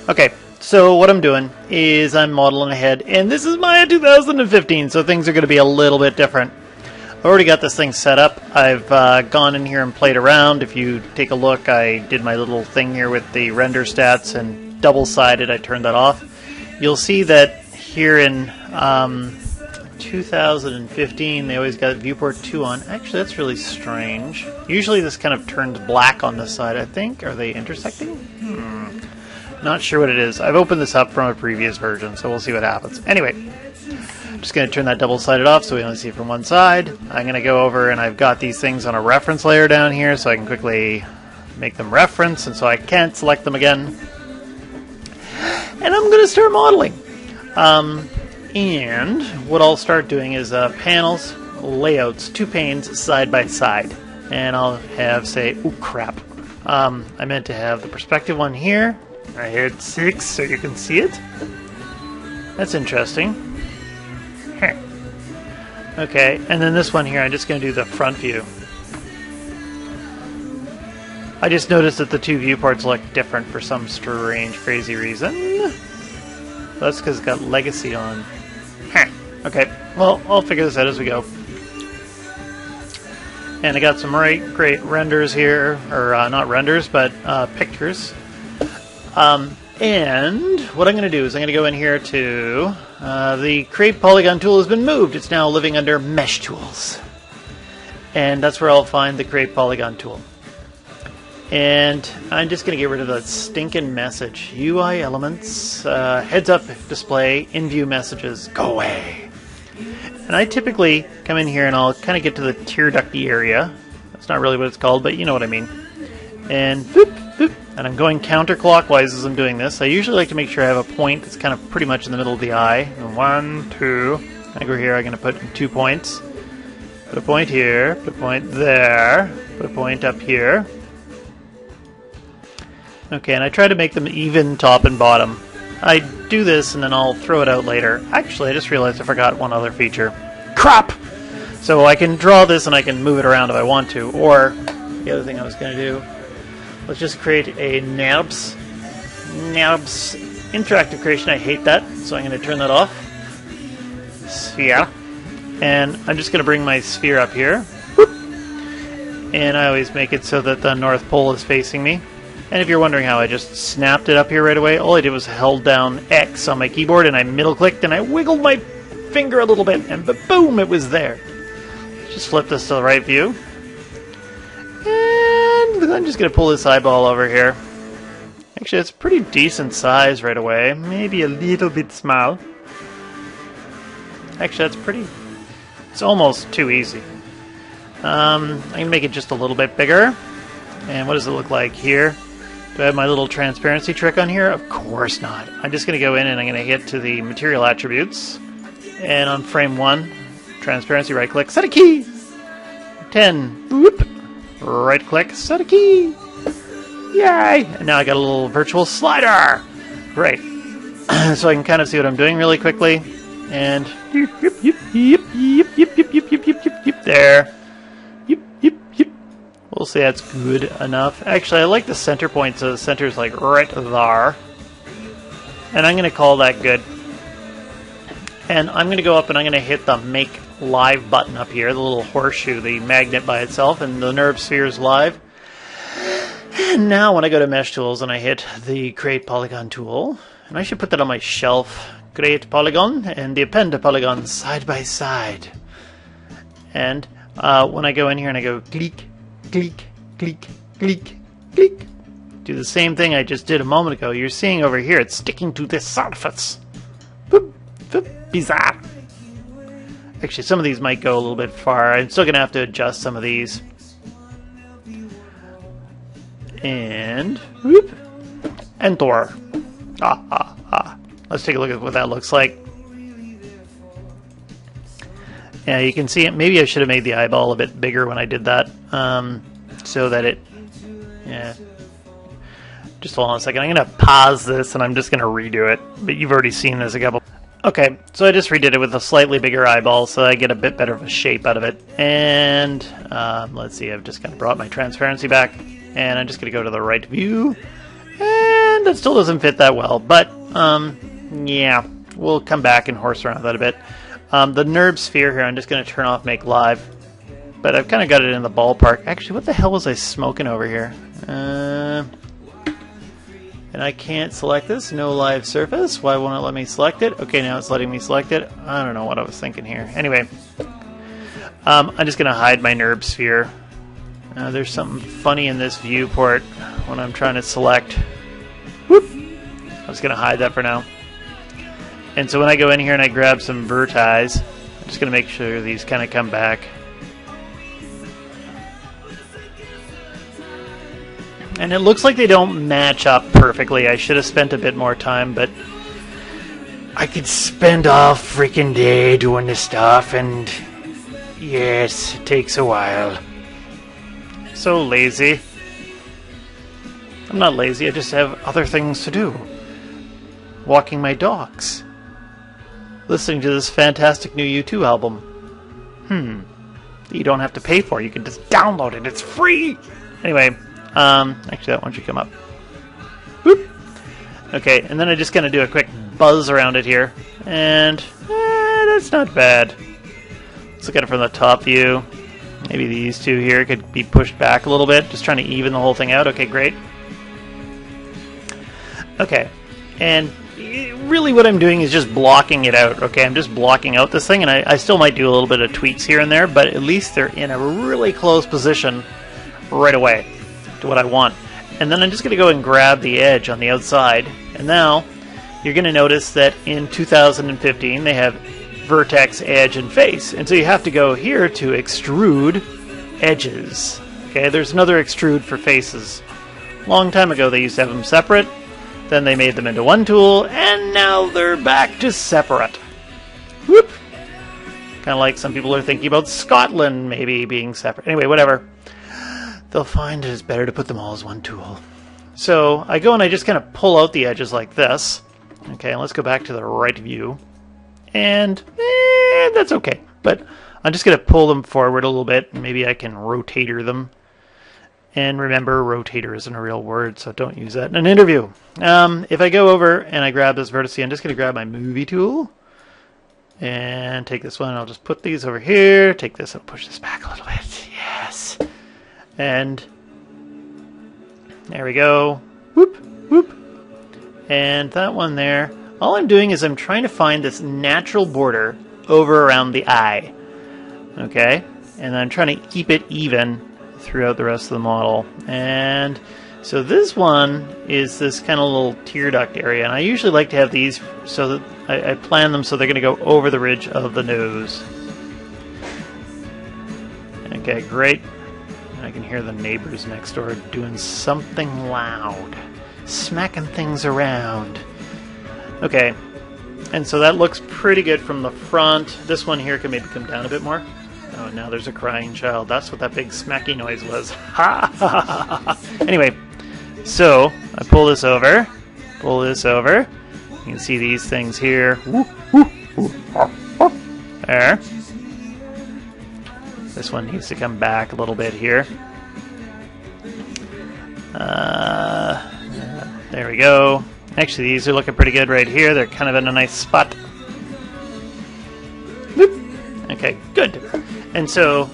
Okay, so what I'm doing is I'm modeling ahead, and this is Maya 2015, so things are going to be a little bit different. I've already got this thing set up. I've gone in here and played around. If you take a look, I did my little thing here with the render stats and double-sided. I turned that off. You'll see that here in 2015, they always got viewport 2 on. Actually, that's really strange. Usually this kind of turns black on this side, I think. Are they intersecting? Not sure what it is. I've opened this up from a previous version, so we'll see what happens. Anyway, I'm just going to turn that double-sided off so we only see it from one side. I'm going to go over and I've got these things on a reference layer down here so I can quickly make them reference, and so I can't select them again. And I'm going to start modeling. And what I'll start doing is panels, layouts, 2 panes side by side. And I'll have, say, oh crap. I meant to have the perspective one here. I hit 6 so you can see it. That's interesting. Okay, and then this one here, I'm just going to do the front view. I just noticed that the 2 viewports look different for some strange, crazy reason. That's because it's got legacy on. Okay, well, I'll figure this out as we go. And I got some great renders here, or not renders, but pictures. And what I'm going to do is I'm going to go in here to the Create Polygon tool has been moved. It's now living under Mesh Tools. And that's where I'll find the Create Polygon tool. And I'm just going to get rid of that stinking message. UI elements, heads up display, in view messages, go away. And I typically come in here and I'll kind of get to the tear ducty area. That's not really what it's called, but you know what I mean. And boop, boop. And I'm going counterclockwise as I'm doing this. I usually like to make sure I have a point that's kind of pretty much in the middle of the eye. 1, 2. I go here, I'm going to put 2 points. Put a point here, put a point there, put a point up here. Okay, and I try to make them even top and bottom. I do this and then I'll throw it out later. Actually, I just realized I forgot one other feature. Crap! So I can draw this and I can move it around if I want to. Or, the other thing I was going to do, let's just create a NARBS interactive creation. I hate that, so I'm going to turn that off. Sphere. And I'm just going to bring my sphere up here. Whoop. And I always make it so that the North Pole is facing me. And if you're wondering how I just snapped it up here right away, all I did was held down X on my keyboard and I middle clicked and I wiggled my finger a little bit and boom, it was there. Just flip this to the right view. And I'm just going to pull this eyeball over here. Actually, it's a pretty decent size right away. Maybe a little bit small. Actually, that's pretty... It's almost too easy. I'm going to make it just a little bit bigger. And what does it look like here? Do I have my little transparency trick on here? Of course not. I'm just going to go in and I'm going to hit to the material attributes. And on frame 1, transparency, right click, set a key. 10, whoop, right click, set a key. Yay! And now I got a little virtual slider. Great. So I can kind of see what I'm doing really quickly. And there. We'll say that's good enough. Actually, I like the center point, so the center's like right there. And I'm going to call that good. And I'm going to go up and I'm going to hit the Make Live button up here, the little horseshoe, the magnet by itself, and the NURB sphere is live. And now when I go to Mesh Tools and I hit the Create Polygon tool, and I should put that on my shelf, Create Polygon, and the Append Polygon side by side. And when I go in here and I go click, click, click, click, click. Do the same thing I just did a moment ago. You're seeing over here, it's sticking to this surface. Boop, boop, bizarre. Actually, some of these might go a little bit far. I'm still going to have to adjust some of these. And, whoop, enter. Let's take a look at what that looks like. Yeah, you can see it. Maybe I should have made the eyeball a bit bigger when I did that, so that it, yeah. Just hold on a second. I'm going to pause this and I'm just going to redo it, but you've already seen this a couple. Okay, so I just redid it with a slightly bigger eyeball so I get a bit better of a shape out of it. And let's see, I've just kind of brought my transparency back, and I'm just going to go to the right view. And And that still doesn't fit that well, but yeah, we'll come back and horse around that a bit. The NURB sphere here, I'm just going to turn off Make Live, but I've kind of got it in the ballpark. Actually, what the hell was I smoking over here? And I can't select this. No live surface. Why won't it let me select it? Okay, now it's letting me select it. I don't know what I was thinking here. Anyway, I'm just going to hide my NURB sphere. There's something funny in this viewport when I'm trying to select. Whoop! I'm just going to hide that for now. And so when I go in here and I grab some vertices, I'm just going to make sure these kind of come back. And it looks like they don't match up perfectly. I should have spent a bit more time, but I could spend all freaking day doing this stuff, and yes, it takes a while. So lazy. I'm not lazy, I just have other things to do. Walking my dogs. Listening to this fantastic new U2 album. That you don't have to pay for. You can just download it. It's free! Anyway, actually that one should come up. Whoop! Okay, and then I'm just going to do a quick buzz around it here. And that's not bad. Let's look at it from the top view. Maybe these two here could be pushed back a little bit. Just trying to even the whole thing out. Okay, great. Okay, and really what I'm doing is just blocking it out. Okay, I'm just blocking out this thing, and I still might do a little bit of tweaks here and there, but at least they're in a really close position right away to what I want. And then I'm just going to go and grab the edge on the outside, and now you're going to notice that in 2015 they have vertex, edge, and face, and so you have to go here to extrude edges. Okay, there's another extrude for faces. Long time ago they used to have them separate, then they made them into one tool, and now they're back to separate. Whoop! Kind of like some people are thinking about Scotland maybe being separate. Anyway, whatever. They'll find it's better to put them all as one tool. So I go and I just kind of pull out the edges like this. Okay, and let's go back to the right view. And that's okay. But I'm just going to pull them forward a little bit. And maybe I can rotator them. And remember, rotator isn't a real word, so don't use that in an interview. If I go over and I grab this vertex, I'm just going to grab my movie tool. And take this one. I'll just put these over here. Take this and push this back a little bit. Yes. And there we go. Whoop, whoop. And that one there. All I'm doing is I'm trying to find this natural border over around the eye. Okay? And I'm trying to keep it even throughout the rest of the model. And so this one is this kind of little tear duct area. And I usually like to have these so that I plan them so they're going to go over the ridge of the nose. Okay, great. I can hear the neighbors next door doing something loud. Smacking things around. Okay, and so that looks pretty good from the front. This one here can maybe come down a bit more. Oh, now there's a crying child. That's what that big smacky noise was. Ha ha ha ha. Anyway, so I pull this over. Pull this over. You can see these things here. There. This one needs to come back a little bit here. There we go. Actually, these are looking pretty good right here. They're kind of in a nice spot. Boop. Okay, good. And so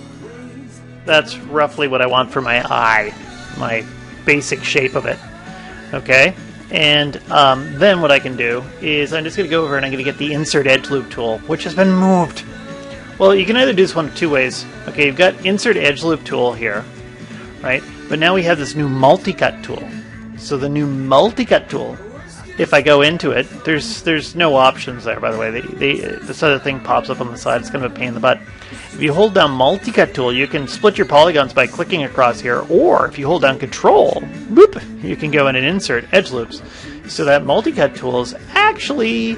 that's roughly what I want for my eye, my basic shape of it. Okay? And then what I can do is I'm just going to go over and I'm going to get the Insert Edge Loop tool, which has been moved. Well, you can either do this one two ways. Okay, you've got Insert Edge Loop tool here, right? But now we have this new multi-cut tool. So the new multi-cut tool, if I go into it, there's no options there, by the way. This other thing pops up on the side. It's kind of a pain in the butt. If you hold down multi-cut tool, you can split your polygons by clicking across here, or if you hold down Control, boop, you can go in and insert edge loops. So that multi-cut tool is actually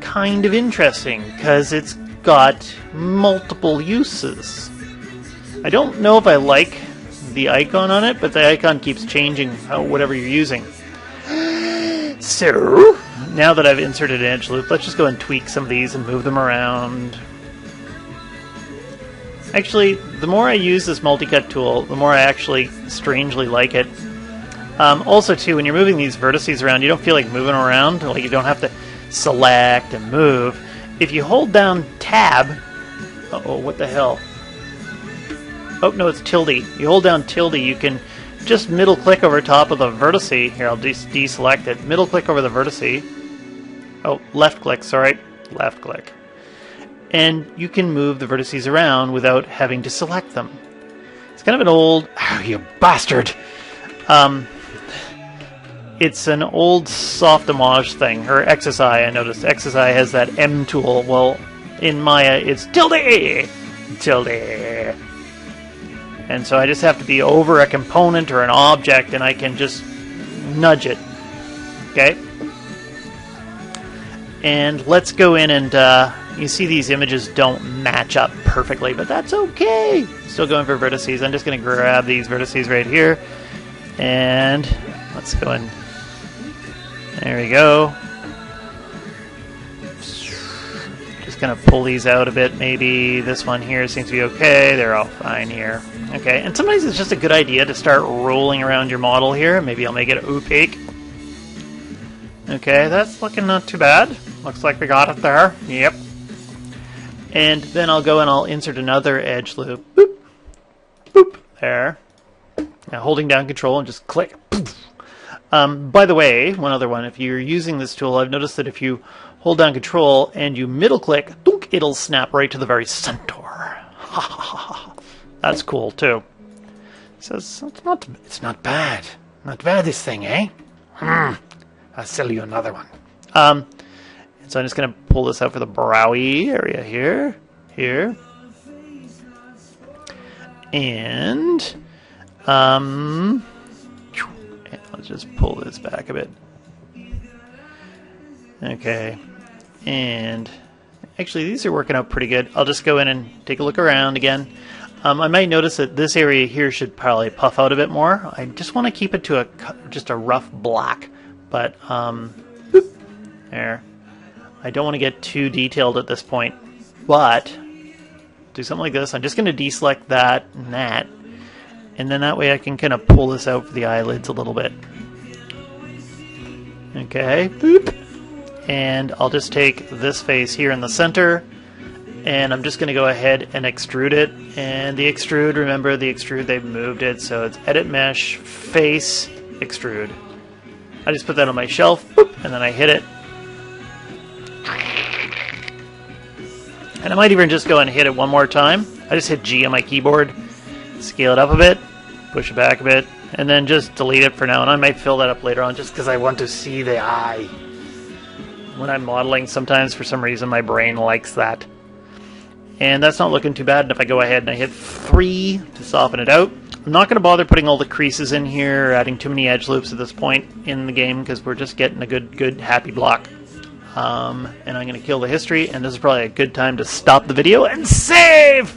kind of interesting because it's got multiple uses. I don't know if I like the icon on it, but the icon keeps changing whatever you're using. So, now that I've inserted an edge loop, let's just go and tweak some of these and move them around. Actually, the more I use this multi-cut tool, the more I actually strangely like it. Also, too, when you're moving these vertices around, you don't feel like moving around. Like, you don't have to select and move. If you hold down Tab... Uh-oh, what the hell? Oh, no, it's tilde. You hold down tilde, you can just middle-click over top of the vertice. Here, I'll deselect it. Middle-click over the vertice. Oh, left-click, sorry. Left-click. And you can move the vertices around without having to select them. It's kind of an old... Oh, you bastard! It's an old Softimage thing, or XSI, I noticed. XSI has that M tool. Well, in Maya, it's tilde! Tilde! And so I just have to be over a component or an object, and I can just nudge it. Okay? And let's go in and, you see these images don't match up perfectly, but that's okay. Still going for vertices. I'm just going to grab these vertices right here. And let's go in. There we go. Just going to pull these out a bit. Maybe this one here seems to be okay. They're all fine here. Okay, and sometimes it's just a good idea to start rolling around your model here. Maybe I'll make it opaque. Okay, that's looking not too bad. Looks like we got it there. Yep. And then I'll go and I'll insert another edge loop. Boop. Boop. There. Now holding down Control and just click. By the way, one other one. If you're using this tool, I've noticed that if you hold down Control and you middle click, it'll snap right to the very center. That's cool too. It says it's not bad. Not bad, this thing, eh? I'll sell you another one. So I'm just going to pull this out for the browy area here. Here. And let's just pull this back a bit. Okay. And actually, these are working out pretty good. I'll just go in and take a look around again. I might notice that this area here should probably puff out a bit more. I just want to keep it to just a rough black. But, there. I don't want to get too detailed at this point. But, do something like this. I'm just going to deselect that and that. And then that way I can kind of pull this out for the eyelids a little bit. Okay. Boop. And I'll just take this face here in the center. And I'm just going to go ahead and extrude it. And the extrude, remember the extrude, they've moved it. So it's Edit Mesh, Face, Extrude. I just put that on my shelf, boop, and then I hit it. And I might even just go and hit it one more time. I just hit G on my keyboard, scale it up a bit, push it back a bit, and then just delete it for now. And I might fill that up later on just because I want to see the eye. When I'm modeling, sometimes for some reason my brain likes that. And that's not looking too bad. And if I go ahead and I hit 3 to soften it out, I'm not going to bother putting all the creases in here or adding too many edge loops at this point in the game because we're just getting a good happy block. And I'm going to kill the history, and this is probably a good time to stop the video and save!